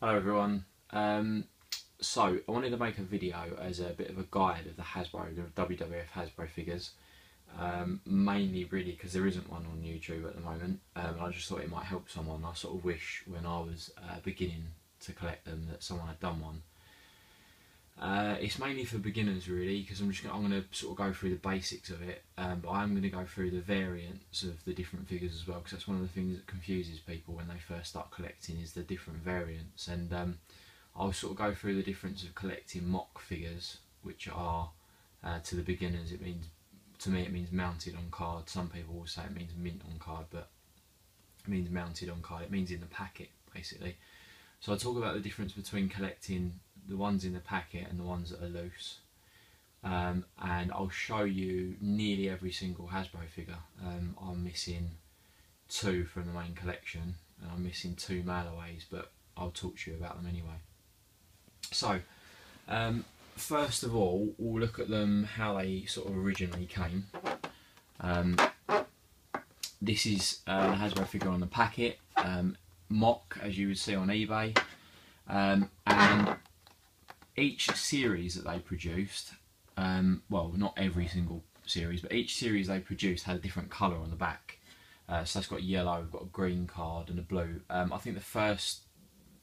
Hello everyone. So I wanted to make a video as a bit of a guide of the Hasbro, the WWF Hasbro figures. Mainly really because there isn't one on YouTube at the moment. I just thought it might help someone. I sort of wish when I was beginning to collect them that someone had done one. It's mainly for beginners really, because I'm going to sort of go through the basics of it, but I'm going to go through the variants of the different figures as well, because that's one of the things that confuses people when they first start collecting, is the different variants. And I'll sort of go through the difference of collecting mock figures, which are to the beginners, to me it means mounted on card. Some people will say it means mint on card, but it means mounted on card. It means in the packet basically. So I'll talk about the difference between collecting the ones in the packet and the ones that are loose, and I'll show you nearly every single Hasbro figure. I'm missing 2 from the main collection and I'm missing 2 mail-aways, but I'll talk to you about them anyway. So first of all, we'll look at them how they sort of originally came. This is the Hasbro figure on the packet, mock, as you would see on eBay, and each series that they produced, well, not every single series, but each series they produced had a different colour on the back. So that's got yellow, we've got a green card and a blue. I think the first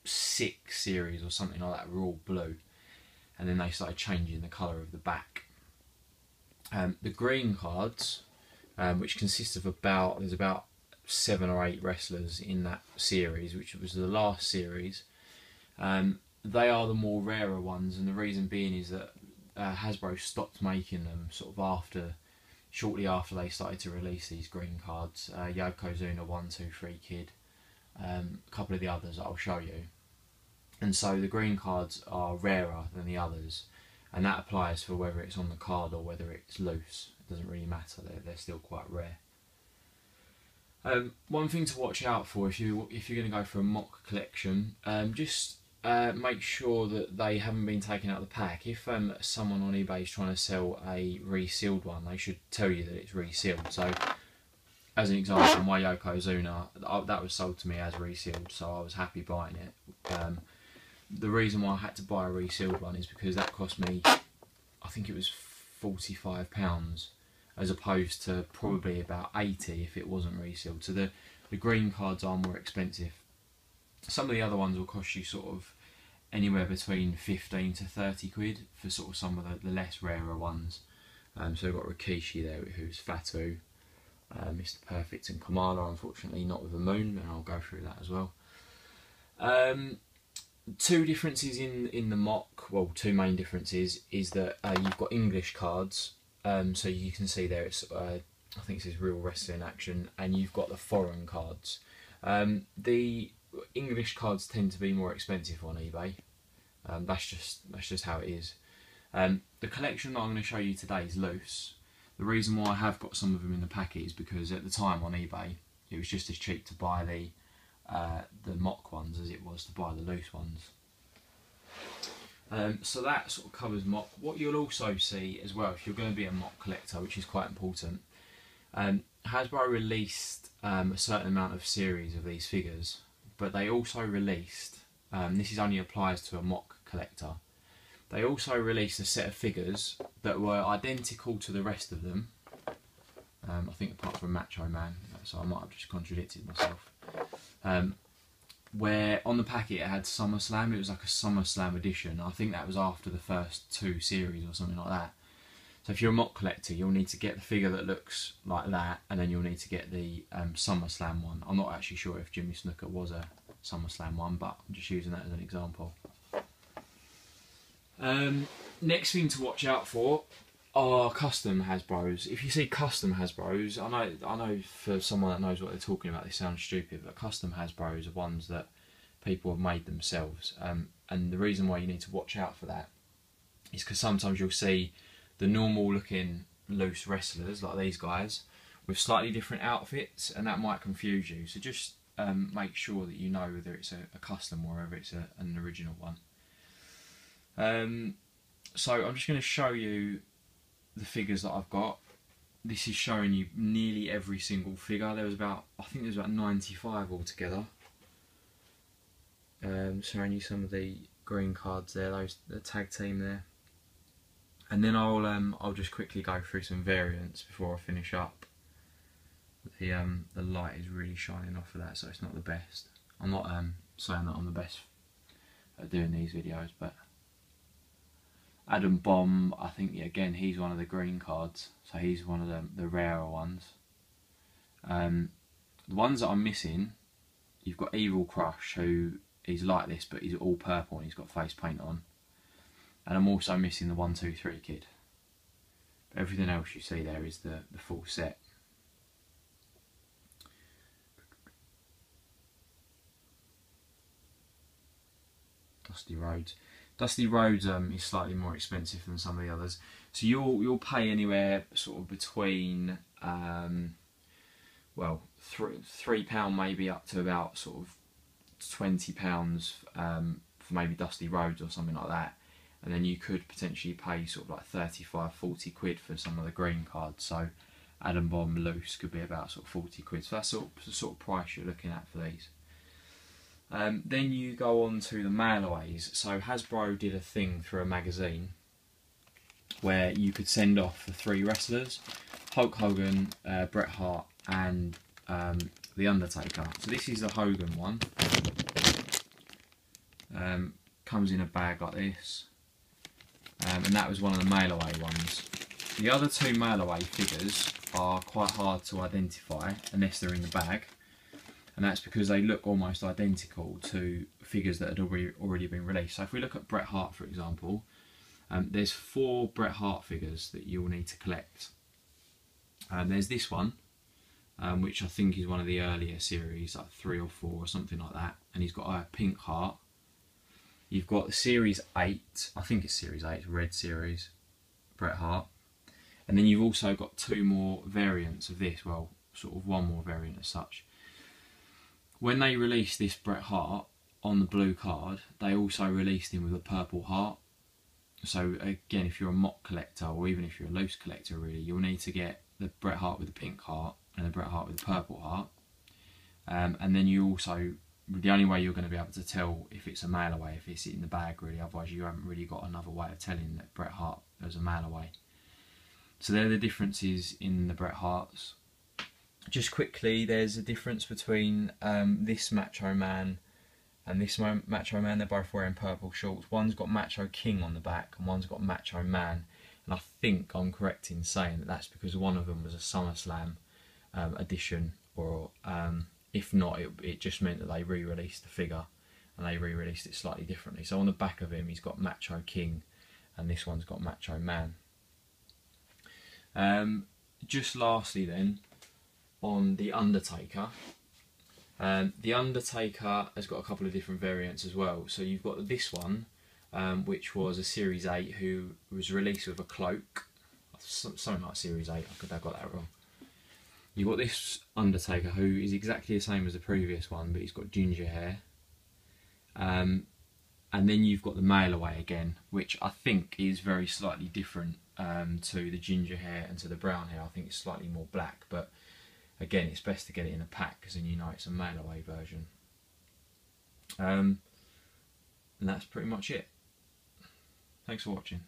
6 series or something like that were all blue, and then they started changing the colour of the back. The green cards, which consist of there's about 7 or 8 wrestlers in that series, which was the last series. They are the more rarer ones, and the reason being is that Hasbro stopped making them sort of shortly after they started to release these green cards. Yokozuna, 1, 2, 3 Kid, a couple of the others I'll show you. And so the green cards are rarer than the others, and that applies for whether it's on the card or whether it's loose. It doesn't really matter, they're still quite rare. One thing to watch out for if you're going to go for a mock collection, just make sure that they haven't been taken out of the pack. If someone on eBay is trying to sell a resealed one, they should tell you that it's resealed. So, as an example, my Yokozuna, that was sold to me as resealed, so I was happy buying it. The reason why I had to buy a resealed one is because that cost me, I think it was £45, as opposed to probably about 80 if it wasn't resealed. So the green cards are more expensive. Some of the other ones will cost you sort of anywhere between 15 to 30 quid for sort of some of the less rarer ones. So we've got Rikishi there, who's Fatu, Mr. Perfect and Kamala, unfortunately not with a moon, and I'll go through that as well. 2 differences in the mock, well, 2 main differences, is that you've got English cards, so you can see there it's, I think this is Real Wrestling Action, and you've got the foreign cards. The English cards tend to be more expensive on eBay. That's just how it is. The collection that I'm going to show you today is loose. The reason why I have got some of them in the packet is because at the time on eBay it was just as cheap to buy the mock ones as it was to buy the loose ones. So that sort of covers mock. What you'll also see as well, if you're going to be a mock collector, which is quite important, Hasbro released a certain amount of series of these figures, but they also released, this only applies to a mock collector, they also released a set of figures that were identical to the rest of them, I think apart from Macho Man, so I might have just contradicted myself, where on the packet it had SummerSlam. It was like a SummerSlam edition. I think that was after the first 2 series or something like that. So if you're a mock collector, you'll need to get the figure that looks like that, and then you'll need to get the SummerSlam one. I'm not actually sure if Jimmy Snuka was a SummerSlam one, but I'm just using that as an example. Next thing to watch out for are custom Hasbros. If you see custom Hasbros, I know for someone that knows what they're talking about, this sounds stupid, but custom Hasbros are ones that people have made themselves. And the reason why you need to watch out for that is because sometimes you'll see the normal looking loose wrestlers like these guys with slightly different outfits, and that might confuse you. So just make sure that you know whether it's a custom or whether it's an original one. So I'm just going to show you the figures that I've got. This is showing you nearly every single figure. There was about, I think there's about 95 altogether. showing you some of the green cards there, the tag team there, and then I'll just quickly go through some variants before I finish up. The light is really shining off of that, so it's not the best. I'm not saying that I'm the best at doing these videos, but Adam Bomb, I think again he's one of the green cards, so he's one of the rarer ones. The ones that I'm missing, you've got Evil Crush, who is like this but he's all purple and he's got face paint on, and I'm also missing the 123 kid. But everything else you see there is the full set. Dusty Rhodes. Dusty Rhodes is slightly more expensive than some of the others, so you'll pay anywhere sort of between well, £3 maybe up to about sort of £20 for maybe Dusty Rhodes or something like that, and then you could potentially pay sort of like 35–40 quid for some of the green cards. So Adam Bomb loose could be about sort of 40 quid. So that's the sort of price you're looking at for these. Then you go on to the mailaways. So Hasbro did a thing through a magazine where you could send off the 3 wrestlers: Hulk Hogan, Bret Hart, and The Undertaker. So this is the Hogan one. Comes in a bag like this, and that was one of the mail-away ones. The other 2 mail-away figures are quite hard to identify unless they're in the bag, and that's because they look almost identical to figures that had already been released. So if we look at Bret Hart, for example, there's 4 Bret Hart figures that you'll need to collect. There's this one, which I think is one of the earlier series, like 3 or 4 or something like that, and he's got a pink heart. You've got the Series 8, I think it's Series 8, it's Red Series, Bret Hart. And then you've also got 2 more variants of this, well, sort of 1 more variant as such. When they released this Bret Hart on the blue card, they also released him with a purple heart. So again, if you're a mock collector, or even if you're a loose collector really, you'll need to get the Bret Hart with the pink heart and the Bret Hart with the purple heart. And then you also, the only way you're going to be able to tell if it's a mail away, if it's in the bag really, otherwise you haven't really got another way of telling that Bret Hart was a mail away. So there are the differences in the Bret Harts. Just quickly, there's a difference between this Macho Man and this Macho Man. They're both wearing purple shorts. One's got Macho King on the back and one's got Macho Man. And I think I'm correct in saying that that's because one of them was a SummerSlam edition, or if not, it just meant that they re-released the figure and they re-released it slightly differently. So on the back of him he's got Macho King and this one's got Macho Man. Just lastly then, on The Undertaker. The Undertaker has got a couple of different variants as well. So you've got this one, which was a Series 8, who was released with a cloak. Something like Series 8, I could have got that wrong. You've got this Undertaker, who is exactly the same as the previous one, but he's got ginger hair. And then you've got the mail away again, which I think is very slightly different to the ginger hair and to the brown hair. I think it's slightly more black, but again, it's best to get it in a pack because then you know it's a mail away version. And that's pretty much it. Thanks for watching.